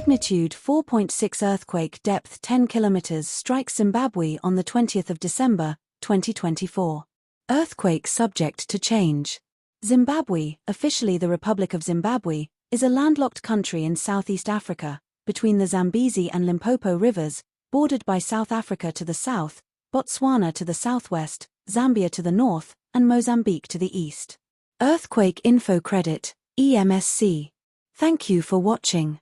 Magnitude 4.6 earthquake, depth 10 kilometers, strikes Zimbabwe on the 20th of December, 2024. Earthquake subject to change. Zimbabwe, officially the Republic of Zimbabwe, is a landlocked country in Southeast Africa, between the Zambezi and Limpopo rivers, bordered by South Africa to the south, Botswana to the southwest, Zambia to the north, and Mozambique to the east. Earthquake Info Credit, EMSC. Thank you for watching.